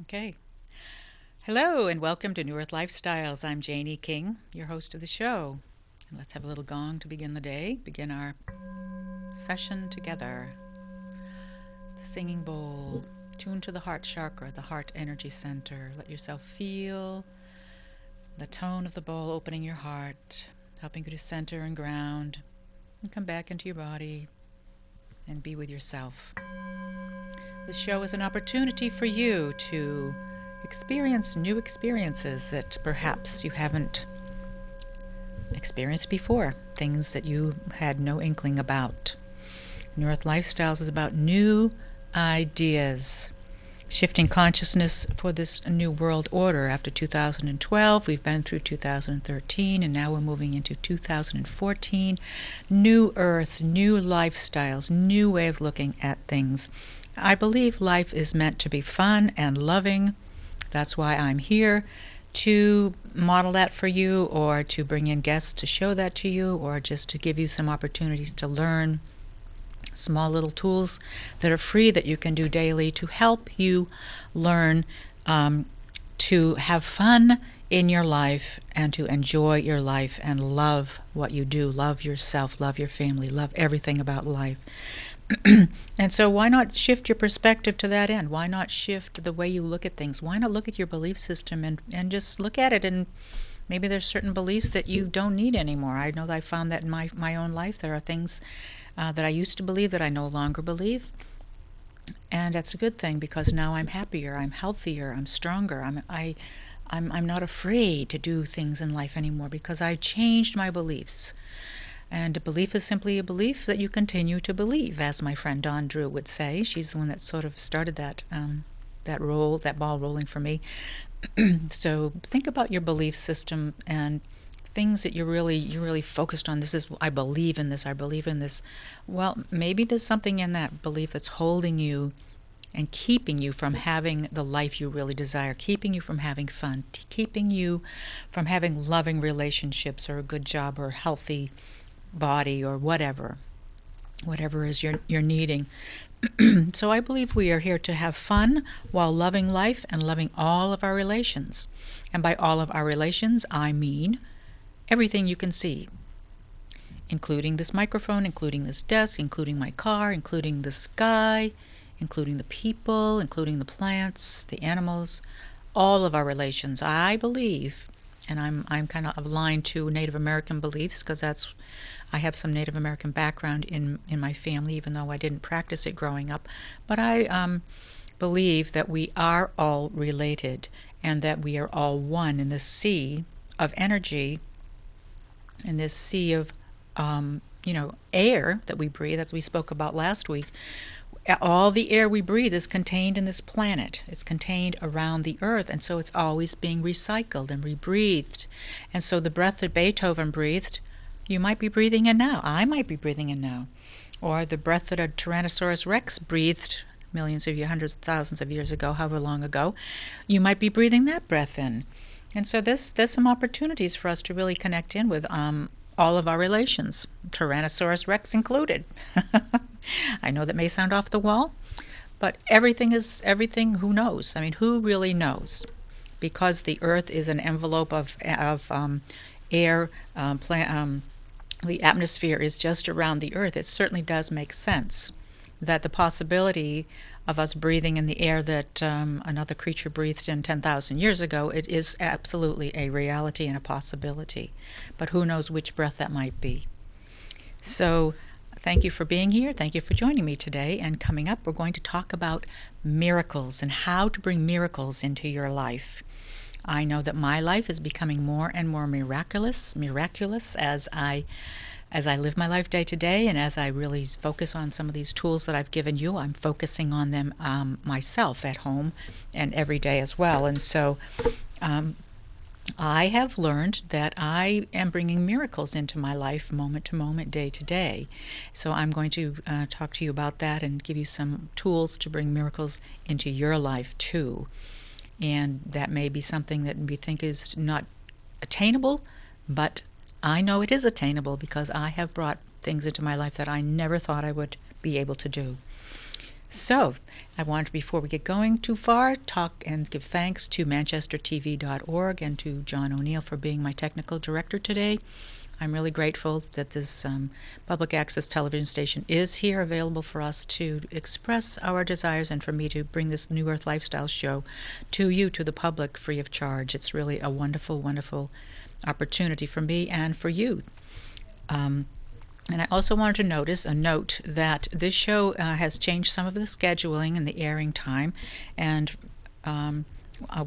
Okay. Hello and welcome to New Earth Lifestyles. I'm Janie King, your host of the show. And let's have a little gong to begin the day, begin our session together. The singing bowl, tune to the heart chakra, the heart energy center. Let yourself feel the tone of the bowl opening your heart, helping you to center and ground, and come back into your body and be with yourself. This show is an opportunity for you to experience new experiences that perhaps you haven't experienced before, things that you had no inkling about. New Earth Lifestyles is about new ideas, shifting consciousness for this new world order. After 2012, we've been through 2013, and now we're moving into 2014. New Earth, new lifestyles, new way of looking at things. I believe life is meant to be fun and loving. That's why I'm here, to model that for you, or to bring in guests to show that to you, or just to give you some opportunities to learn small little tools that are free that you can do daily to help you learn to have fun in your life and to enjoy your life and love what you do, love yourself, love your family, love everything about life. And so why not shift your perspective to that end? Why not shift the way you look at things? Why not look at your belief system and just look at it, and maybe there's certain beliefs that you don't need anymore. I know that I found that in my own life. There are things that I used to believe that I no longer believe. And that's a good thing, because now I'm happier, I'm healthier, I'm stronger. I'm not afraid to do things in life anymore because I changed my beliefs. And a belief is simply a belief that you continue to believe, as my friend Dawn Drew would say. She's the one that sort of started that ball rolling for me. So think about your belief system and things that you're really focused on. This is, I believe in this, I believe in this. Well, maybe there's something in that belief that's holding you and keeping you from having the life you really desire, keeping you from having fun, keeping you from having loving relationships or a good job or healthy body or whatever is you're needing. So I believe we are here to have fun while loving life and loving all of our relations. And by all of our relations, I mean everything you can see, including this microphone, including this desk, including my car, including the sky, including the people, including the plants, the animals, all of our relations. I believe, and I'm kind of aligned to Native American beliefs, because I have some Native American background in my family, even though I didn't practice it growing up. But I believe that we are all related and that we are all one in this sea of energy, in this sea of air that we breathe, as we spoke about last week. All the air we breathe is contained in this planet. It's contained around the earth, and so it's always being recycled and rebreathed. And so the breath that Beethoven breathed, you might be breathing in now. I might be breathing in now. Or the breath that a Tyrannosaurus Rex breathed millions of years, hundreds of thousands of years ago, however long ago, you might be breathing that breath in. And so there's some opportunities for us to really connect in with all of our relations, Tyrannosaurus Rex included. I know that may sound off the wall, but everything is everything. Who knows? I mean, who really knows? Because the earth is an envelope of air, the atmosphere is just around the earth. It certainly does make sense that the possibility of us breathing in the air that another creature breathed in 10,000 years ago, it is absolutely a reality and a possibility. But who knows which breath that might be. So thank you for being here. Thank you for joining me today. And coming up, we're going to talk about miracles and how to bring miracles into your life. I know that my life is becoming more and more miraculous as I live my life day to day, and as I really focus on some of these tools that I've given you. I'm focusing on them myself at home and every day as well. And so I have learned that I am bringing miracles into my life moment to moment, day to day. So I'm going to talk to you about that and give you some tools to bring miracles into your life too. And that may be something that we think is not attainable, but I know it is attainable because I have brought things into my life that I never thought I would be able to do. So, I wanted, before we get going too far, talk and give thanks to manchestertv.org and to John O'Neill for being my technical director today. I'm really grateful that this public access television station is here, available for us to express our desires and for me to bring this New Earth Lifestyle show to you, to the public, free of charge. It's really a wonderful, wonderful opportunity for me and for you. And I also wanted to note that this show has changed some of the scheduling and the airing time, and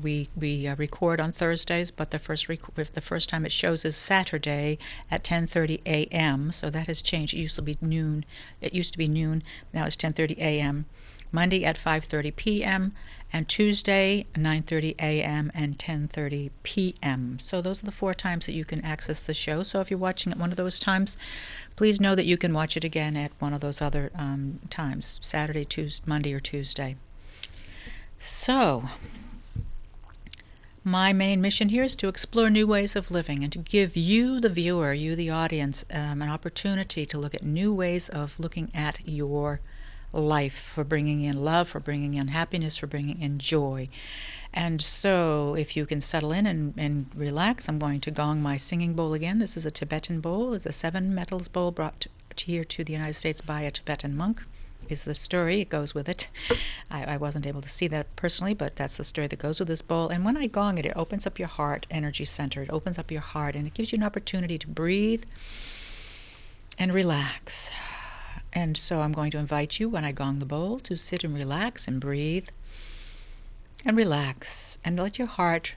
we record on Thursdays, but the first time it shows is Saturday at 10:30 a.m. So that has changed. It used to be noon. Now it's 10:30 a.m. Monday at 5:30 p.m. and Tuesday 9:30 a.m. and 10:30 p.m. So those are the 4 times that you can access the show. So if you're watching at one of those times, please know that you can watch it again at one of those other times, Saturday, Tuesday, Monday, or Tuesday. So my main mission here is to explore new ways of living and to give you, the viewer, you, the audience, an opportunity to look at new ways of looking at your life, for bringing in love, for bringing in happiness, for bringing in joy. And so if you can settle in and relax, I'm going to gong my singing bowl again. This is a Tibetan bowl. It's a 7 metals bowl brought here to the United States by a Tibetan monk, is the story. It goes with it. I wasn't able to see that personally, but that's the story that goes with this bowl. And when I gong it, it opens up your heart energy center. It opens up your heart, and it gives you an opportunity to breathe and relax. And so I'm going to invite you, when I gong the bowl, to sit and relax and breathe and relax and let your heart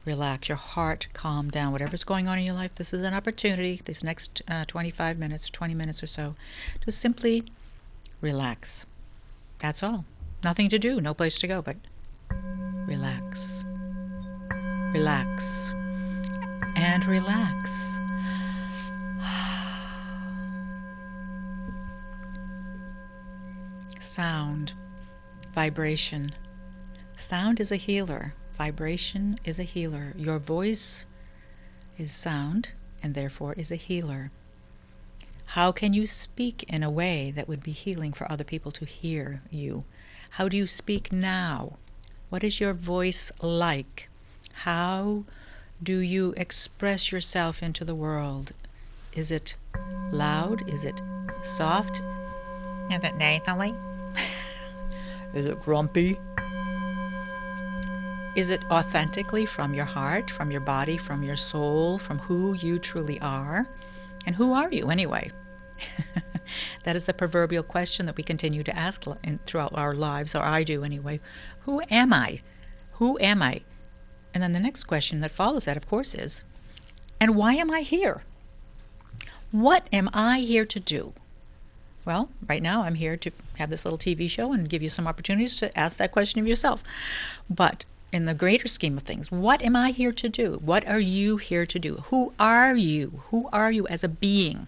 relax, your heart calm down. Whatever's going on in your life, this is an opportunity, these next 25 minutes, 20 minutes or so, to simply relax. That's all. Nothing to do, no place to go, but relax. Relax. And relax. Sound, vibration. Sound is a healer. Vibration is a healer. Your voice is sound and therefore is a healer. How can you speak in a way that would be healing for other people to hear you? How do you speak now? What is your voice like? How do you express yourself into the world? Is it loud? Is it soft? Is it nasally? Is it grumpy? Is it authentically from your heart, from your body, from your soul, from who you truly are? And who are you anyway? That is the proverbial question that we continue to ask throughout our lives, or I do anyway. Who am I? Who am I? And then the next question that follows that, of course, is, and why am I here? What am I here to do? Well, right now I'm here to have this little TV show and give you some opportunities to ask that question of yourself. But in the greater scheme of things, what am I here to do? What are you here to do? Who are you? Who are you as a being,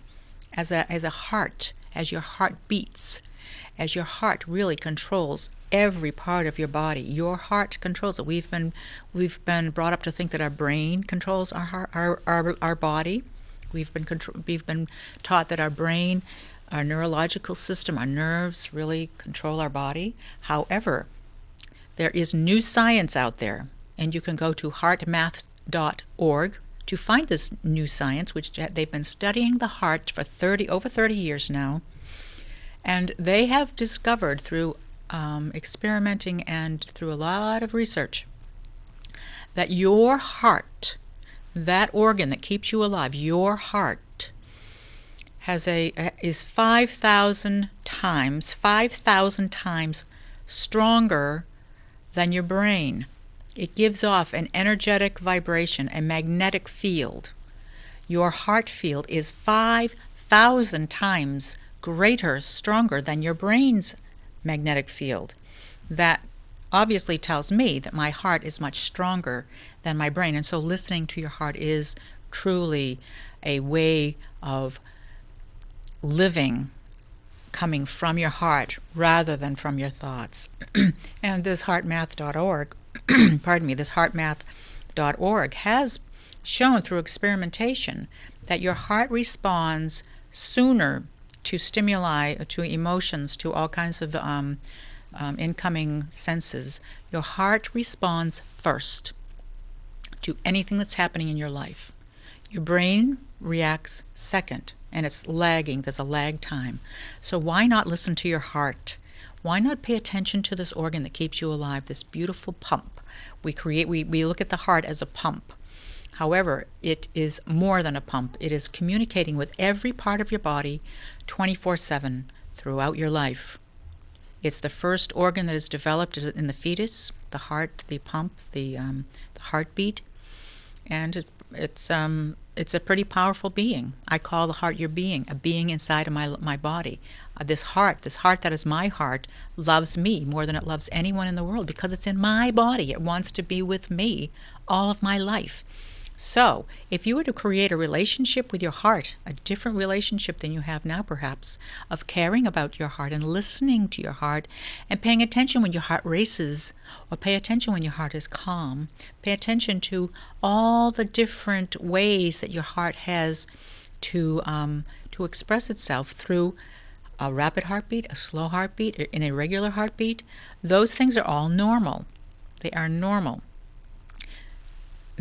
as a heart, as your heart beats, as your heart really controls every part of your body? Your heart controls it. We've been brought up to think that our brain controls our body. We've been taught that our brain, our neurological system, our nerves really control our body. However, there is new science out there, and you can go to heartmath.org to find this new science, which they've been studying the heart for over 30 years now. And they have discovered through experimenting and through a lot of research that your heart, that organ that keeps you alive, your heart, is 5,000 times stronger than your brain. It gives off an energetic vibration, a magnetic field. Your heart field is 5,000 times greater, stronger than your brain's magnetic field. That obviously tells me that my heart is much stronger than my brain. And so listening to your heart is truly a way of living coming from your heart rather than from your thoughts. And this heartmath.org, this heartmath.org has shown through experimentation that your heart responds sooner to stimuli, to emotions, to all kinds of incoming senses, your heart responds first to anything that's happening in your life. Your brain reacts second, and it's lagging. There's a lag time. So why not listen to your heart? Why not pay attention to this organ that keeps you alive, this beautiful pump? We look at the heart as a pump. However, it is more than a pump. It is communicating with every part of your body 24/7 throughout your life. It's the first organ that is developed in the fetus, the heart, the pump, the heartbeat, and it's a pretty powerful being. I call the heart your being, a being inside of my body. This heart that is my heart, loves me more than it loves anyone in the world because it's in my body. It wants to be with me all of my life. So, if you were to create a relationship with your heart, a different relationship than you have now perhaps, of caring about your heart and listening to your heart and paying attention when your heart races, or pay attention when your heart is calm, pay attention to all the different ways that your heart has to express itself through a rapid heartbeat, a slow heartbeat, an irregular heartbeat. Those things are all normal. They are normal.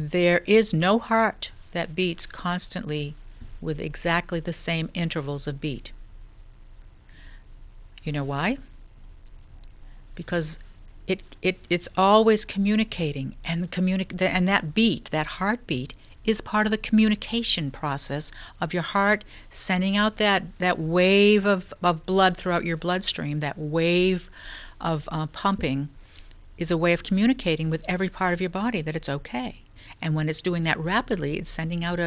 There is no heart that beats constantly with exactly the same intervals of beat. You know why? Because it's always communicating, and that beat, that heartbeat, is part of the communication process of your heart sending out that wave of blood throughout your bloodstream. That wave of pumping is a way of communicating with every part of your body that it's okay. And when it's doing that rapidly, it's sending out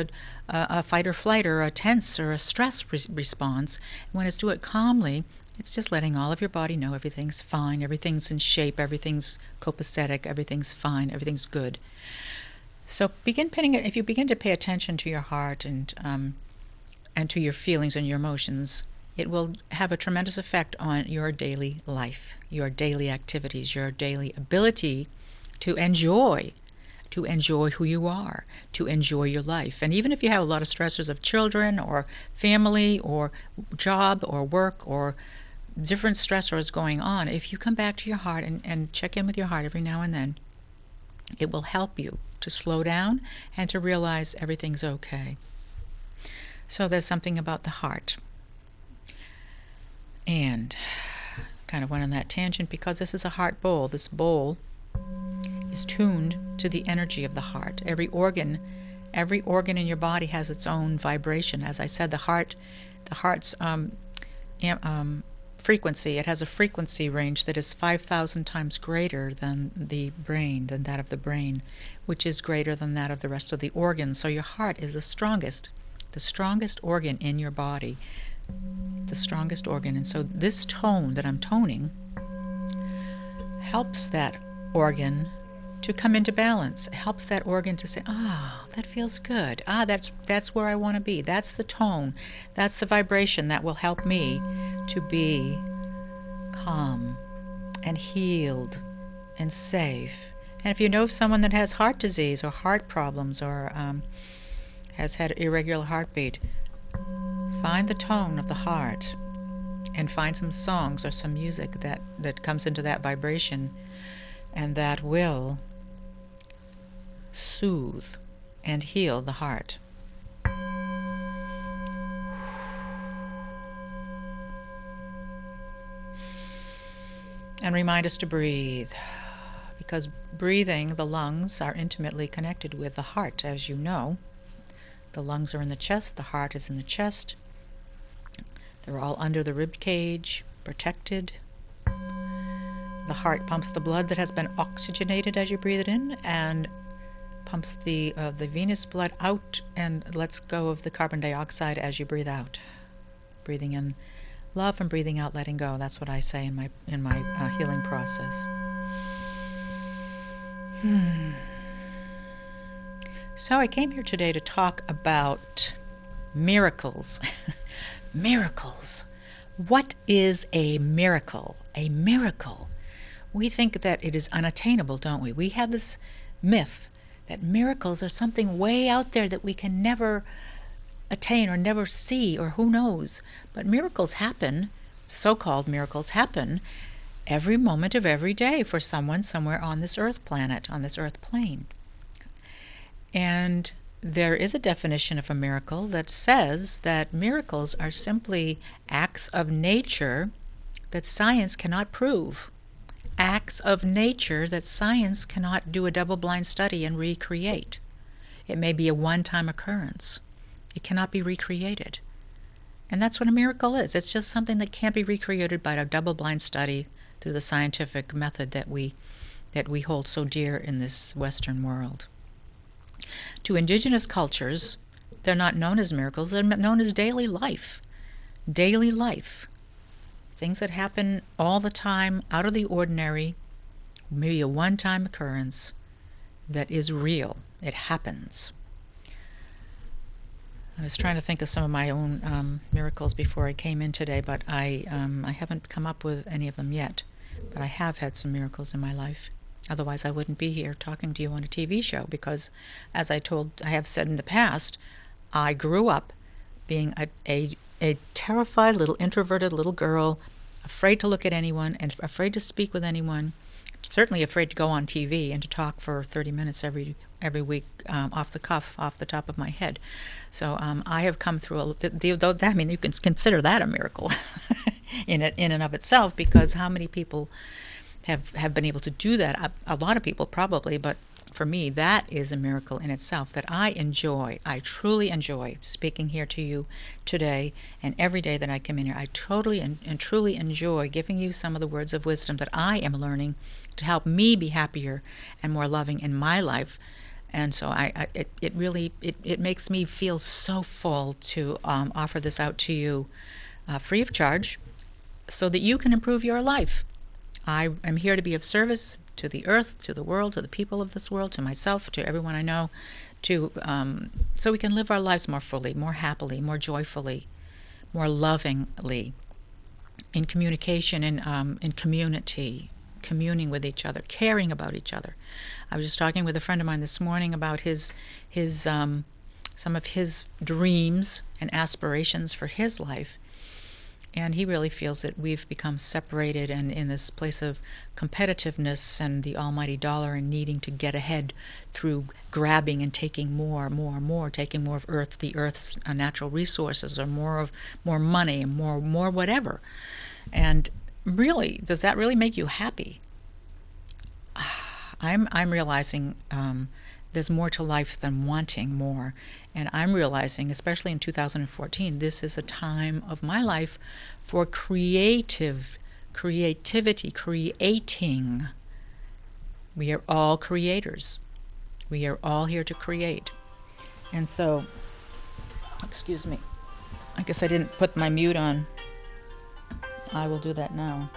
a fight or flight or a tense or a stress response. And when it's doing it calmly, it's just letting all of your body know everything's fine, everything's in shape, everything's copacetic, everything's fine, everything's good. So if you begin to pay attention to your heart and to your feelings and your emotions, it will have a tremendous effect on your daily life, your daily activities, your daily ability to enjoy who you are, to enjoy your life. And even if you have a lot of stressors of children or family or job or work or different stressors going on, if you come back to your heart and check in with your heart every now and then, it will help you to slow down and to realize everything's okay. So there's something about the heart. And kind of went on that tangent because this is a heart bowl. This bowl is tuned to the energy of the heart. Every organ in your body has its own vibration. As I said, the heart's frequency, it has a frequency range that is 5,000 times greater than that of the brain, which is greater than that of the rest of the organs. So your heart is the strongest organ in your body, the strongest organ. And so this tone that I'm toning helps that organ to come into balance. It helps that organ to say, that feels good. That's where I want to be. That's the tone. That's the vibration that will help me to be calm and healed and safe. And if you know of someone that has heart disease or heart problems or has had irregular heartbeat, find the tone of the heart and find some songs or some music that comes into that vibration, and that will soothe and heal the heart. And remind us to breathe, because breathing, the lungs are intimately connected with the heart, as you know. The lungs are in the chest, the heart is in the chest. They're all under the rib cage, protected. The heart pumps the blood that has been oxygenated as you breathe it in, and pumps the venous blood out and lets go of the carbon dioxide as you breathe out. Breathing in love and breathing out letting go. That's what I say in my healing process. So I came here today to talk about miracles. Miracles. What is a miracle? A miracle. We think that it is unattainable, don't we? We have this myth that miracles are something way out there that we can never attain or never see, or who knows. But miracles happen, so-called miracles happen, every moment of every day for someone somewhere on this earth planet, on this earth plane. And there is a definition of a miracle that says that miracles are simply acts of nature that science cannot prove. Acts of nature that science cannot do a double-blind study and recreate. It may be a one-time occurrence. It cannot be recreated. And that's what a miracle is. It's just something that can't be recreated by a double-blind study through the scientific method that we hold so dear in this Western world. To indigenous cultures, they're not known as miracles. They're known as daily life. Daily life. Things that happen all the time, out of the ordinary, maybe a one-time occurrence that is real. It happens. I was trying to think of some of my own miracles before I came in today, but I haven't come up with any of them yet. But I have had some miracles in my life. Otherwise, I wouldn't be here talking to you on a TV show because, as I have said in the past, I grew up being a terrified little introverted little girl, afraid to look at anyone and afraid to speak with anyone, certainly afraid to go on TV and to talk for 30 minutes every week off the cuff, off the top of my head. So I have come through I mean, you can consider that a miracle in and of itself, because how many people have been able to do that? A lot of people probably, but for me, that is a miracle in itself that I enjoy. I truly enjoy speaking here to you today, and every day that I come in here, I totally and truly enjoy giving you some of the words of wisdom that I am learning to help me be happier and more loving in my life. And so it really makes me feel so full to offer this out to you free of charge so that you can improve your life. I am here to be of service to the earth, to the world, to the people of this world, to myself, to everyone I know, so we can live our lives more fully, more happily, more joyfully, more lovingly, in communication, in community, communing with each other, caring about each other. I was just talking with a friend of mine this morning about some of his dreams and aspirations for his life. And he really feels that we've become separated and in this place of competitiveness and the almighty dollar and needing to get ahead through grabbing and taking more, taking more of the earth's natural resources, or more money, more whatever. And really, does that really make you happy? I'm realizing there's more to life than wanting more. And I'm realizing, especially in 2014, this is a time of my life for creativity, creating. We are all creators. We are all here to create. And so, excuse me, I guess I didn't put my mute on. I will do that now.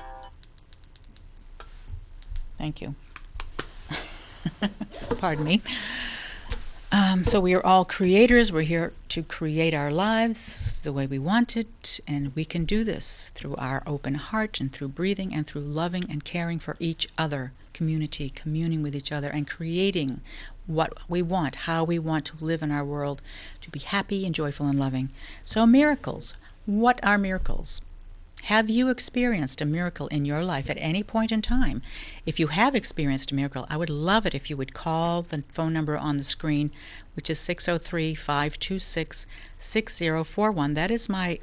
Thank you. Pardon me. So we are all creators. We're here to create our lives the way we want it, and we can do this through our open heart and through breathing and through loving and caring for each other, communing with each other, and creating what we want, how we want to live in our world, to be happy and joyful and loving. So miracles. What are miracles? Have you experienced a miracle in your life at any point in time? If you have experienced a miracle, I would love it if you would call the phone number on the screen, which is 603-526-6041. That is my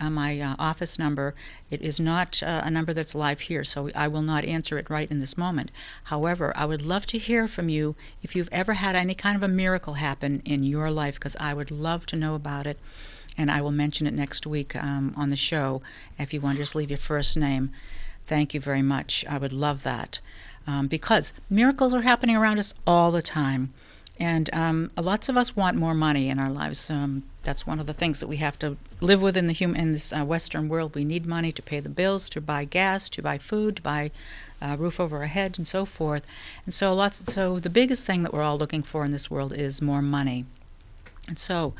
office number. It is not a number that's live here, so I will not answer it right in this moment. However, I would love to hear from you if you've ever had any kind of a miracle happen in your life, because I would love to know about it. And I will mention it next week on the show. If you want to just leave your first name, thank you very much. I would love that. Because miracles are happening around us all the time. And lots of us want more money in our lives. That's one of the things that we have to live with in this Western world. We need money to pay the bills, to buy gas, to buy food, to buy a roof over our head, and so forth. And so the biggest thing that we're all looking for in this world is more money. And so,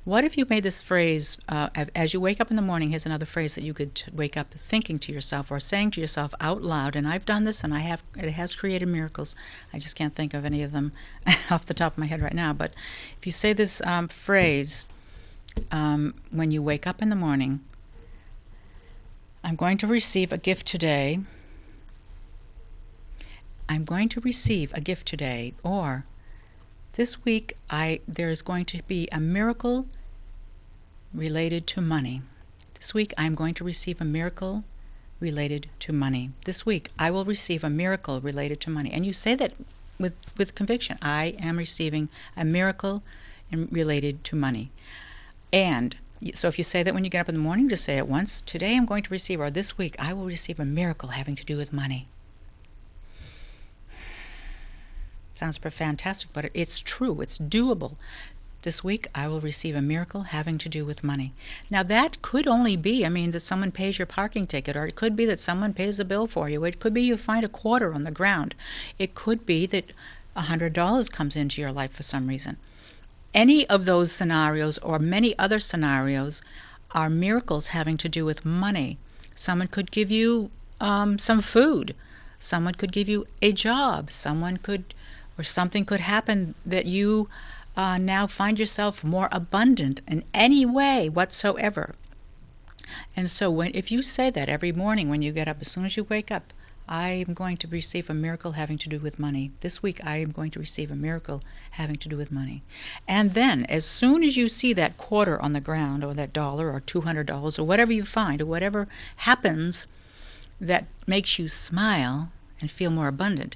what if you made this phrase, as you wake up in the morning, here's another phrase that you could wake up thinking to yourself or saying to yourself out loud, and I've done this and it has created miracles. I just can't think of any of them off the top of my head right now. But if you say this phrase when you wake up in the morning, I'm going to receive a gift today I'm going to receive a gift today, or this week there's going to be a miracle related to money. This week I'm going to receive a miracle related to money. This week I will receive a miracle related to money. And you say that with conviction. I am receiving a miracle related to money. And so if you say that when you get up in the morning, just say it once. Today I'm going to receive, or this week I will receive a miracle having to do with money. Sounds fantastic, but it's true. It's doable. This week I will receive a miracle having to do with money. Now that could only be, that someone pays your parking ticket, or it could be that someone pays a bill for you. It could be you find a quarter on the ground. It could be that $100 comes into your life for some reason. Any of those scenarios or many other scenarios are miracles having to do with money. Someone could give you some food. Someone could give you a job. Something could happen that you now find yourself more abundant in any way whatsoever. And so if you say that every morning when you get up, as soon as you wake up, I am going to receive a miracle having to do with money. This week I am going to receive a miracle having to do with money. And then as soon as you see that quarter on the ground, or that dollar, or $200, or whatever you find, or whatever happens that makes you smile and feel more abundant,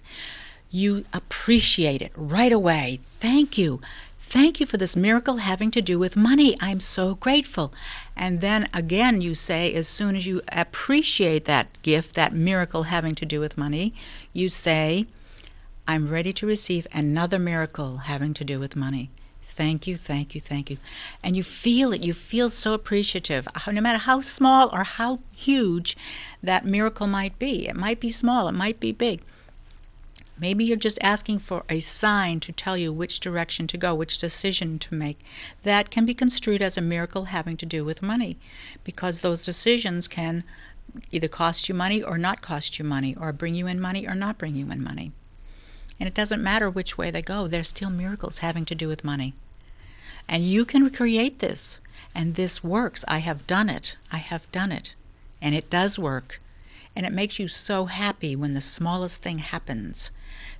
you appreciate it right away. Thank you. Thank you for this miracle having to do with money. I'm so grateful. And then again, you say, as soon as you appreciate that gift, that miracle having to do with money, you say, I'm ready to receive another miracle having to do with money. Thank you, thank you, thank you. And you feel it. You feel so appreciative, no matter how small or how huge that miracle might be. It might be small. It might be big. Maybe you're just asking for a sign to tell you which direction to go, which decision to make. That can be construed as a miracle having to do with money, because those decisions can either cost you money or not cost you money, or bring you in money or not bring you in money. And it doesn't matter which way they go. They're still miracles having to do with money. And you can create this, and this works. I have done it. I have done it. And it does work. And it makes you so happy when the smallest thing happens.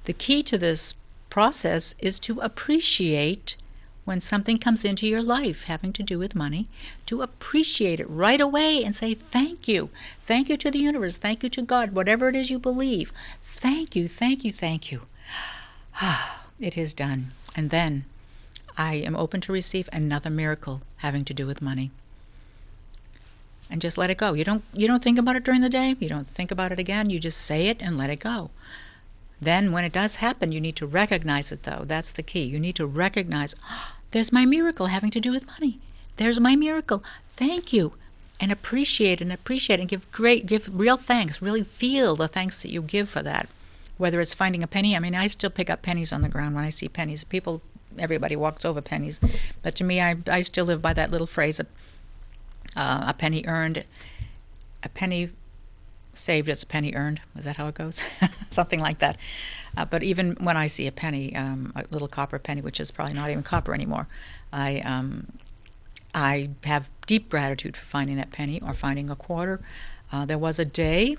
The key to this process is to appreciate when something comes into your life having to do with money, to appreciate it right away and say, thank you. Thank you to the universe. Thank you to God, whatever it is you believe. Thank you, thank you, thank you. It is done. And then I am open to receive another miracle having to do with money. And just let it go. You don't think about it during the day. You don't think about it again. You just say it and let it go. Then when it does happen, you need to recognize it, though. That's the key. You need to recognize, there's my miracle having to do with money. There's my miracle. Thank you. And appreciate and give real thanks. Really feel the thanks that you give for that. Whether it's finding a penny. I still pick up pennies on the ground when I see pennies. Everybody walks over pennies. But to me, I still live by that little phrase, a penny earned, a penny saved is a penny earned. Is that how it goes? Something like that. But even when I see a penny, a little copper penny, which is probably not even copper anymore, I have deep gratitude for finding that penny or finding a quarter. There was a day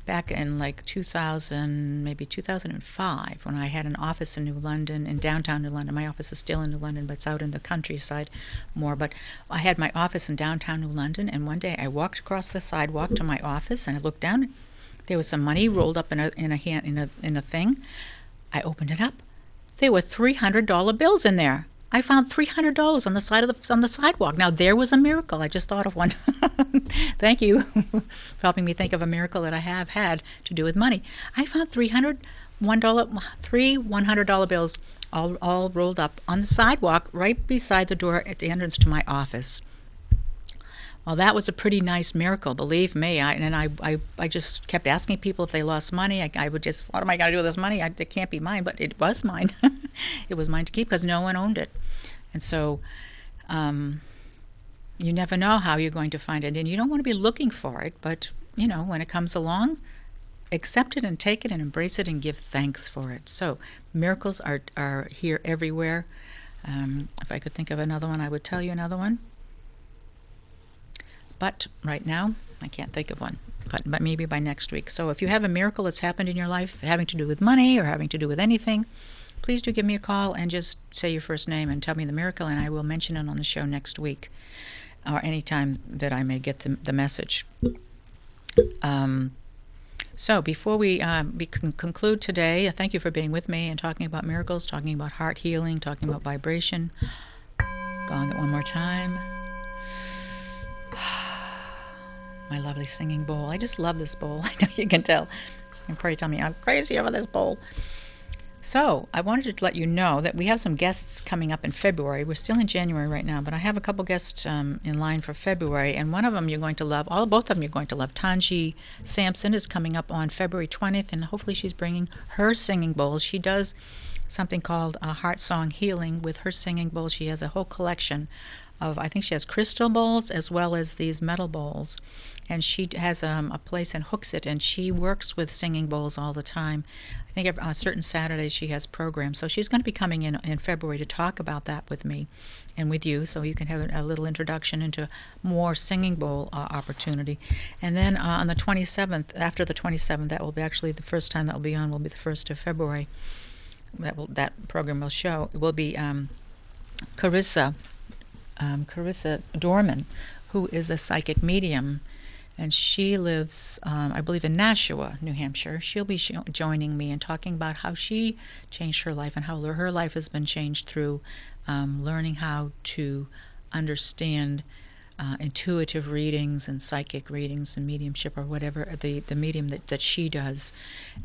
back in like 2005, when I had an office in New London, in downtown New London. My office is still in New London, but it's out in the countryside more. But I had my office in downtown New London, and one day I walked across the sidewalk to my office, and I looked down. There was some money rolled up in a thing. I opened it up. There were $300 bills in there. I found $300 on the sidewalk. Now there was a miracle. I just thought of one. Thank you for helping me think of a miracle that I have had to do with money. I found three $100 bills all rolled up on the sidewalk right beside the door at the entrance to my office. Well, that was a pretty nice miracle, believe me. I just kept asking people if they lost money. I would just, what am I going to do with this money? It can't be mine, but it was mine. It was mine to keep because no one owned it. And so you never know how you're going to find it. And you don't want to be looking for it, but, when it comes along, accept it and take it and embrace it and give thanks for it. So miracles are here everywhere. If I could think of another one, I would tell you another one. But right now, I can't think of one. but maybe by next week. So if you have a miracle that's happened in your life having to do with money or having to do with anything, please do give me a call and just say your first name and tell me the miracle, and I will mention it on the show next week or any time that I may get the message. So before we conclude today, thank you for being with me and talking about miracles, talking about heart healing, talking about vibration. Going it one more time. My lovely singing bowl. I just love this bowl. I know you can tell. You can probably tell me I'm crazy over this bowl. So I wanted to let you know that we have some guests coming up in February. We're still in January right now, but I have a couple guests in line for February, and one of them you're going to love. Both of them you're going to love. Tanji Sampson is coming up on February 20th, and hopefully she's bringing her singing bowls. She does something called Heart Song Healing with her singing bowls. She has a whole collection of, I think she has crystal bowls as well as these metal bowls. And she has a place in Hooksett, and she works with singing bowls all the time. I think on certain Saturdays she has programs. So she's going to be coming in February to talk about that with me and with you, so you can have a little introduction into more singing bowl opportunity. And then on the 27th, after the 27th, that will be actually the first time that will be on, will be the 1st of February. That program will show. It will be Carissa Dorman, who is a psychic medium, and she lives, I believe, in Nashua, New Hampshire. She'll be joining me and talking about how she changed her life and how her life has been changed through learning how to understand intuitive readings and psychic readings and mediumship, or whatever the medium that she does.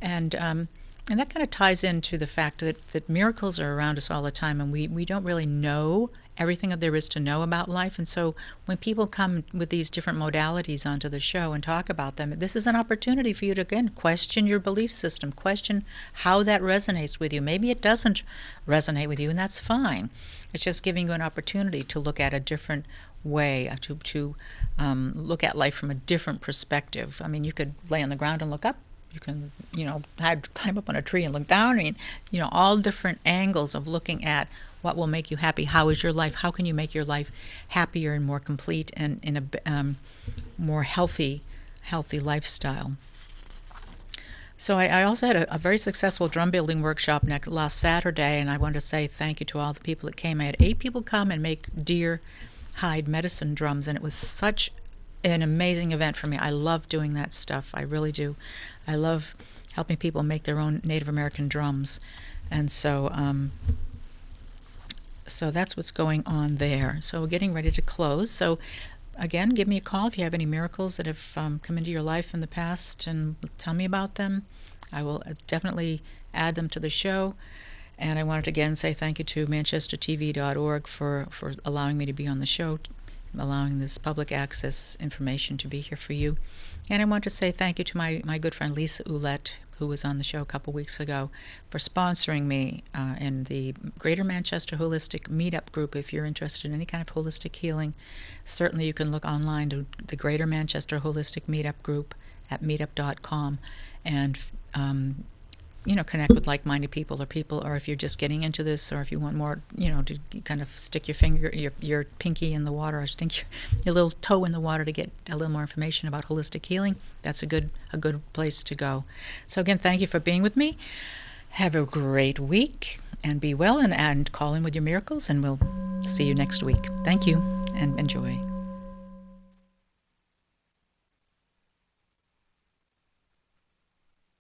And that kind of ties into the fact that miracles are around us all the time, and we don't really know everything that there is to know about life. And so when people come with these different modalities onto the show and talk about them, this is an opportunity for you to, again, question your belief system, question how that resonates with you. Maybe it doesn't resonate with you, and that's fine. It's just giving you an opportunity to look at a different way, to look at life from a different perspective. I mean, you could lay on the ground and look up. You can, climb up on a tree and look down. I mean, all different angles of looking at what will make you happy. How is your life? How can you make your life happier and more complete and in a more healthy lifestyle? So I also had a very successful drum building workshop last Saturday, and I want to say thank you to all the people that came. I had 8 people come and make deer hide medicine drums, and it was such an amazing event for me. I love doing that stuff. I really do. I love helping people make their own Native American drums. And so that's what's going on there. So we're getting ready to close. So again, give me a call if you have any miracles that have come into your life in the past, and tell me about them. I will definitely add them to the show. And I wanted to again say thank you to manchestertv.org for allowing me to be on the show, allowing this public access information to be here for you. And I want to say thank you to my good friend Lisa Ouellette, who was on the show a couple weeks ago, for sponsoring me in the Greater Manchester Holistic Meetup group. If you're interested in any kind of holistic healing, certainly you can look online to the Greater Manchester Holistic Meetup group at meetup.com and connect with like-minded people, or if you're just getting into this, or if you want more, to kind of stick your finger, your pinky in the water, or stick your little toe in the water to get a little more information about holistic healing, that's a good place to go. So again, thank you for being with me. Have a great week, and be well, and call in with your miracles, and we'll see you next week. Thank you, and enjoy.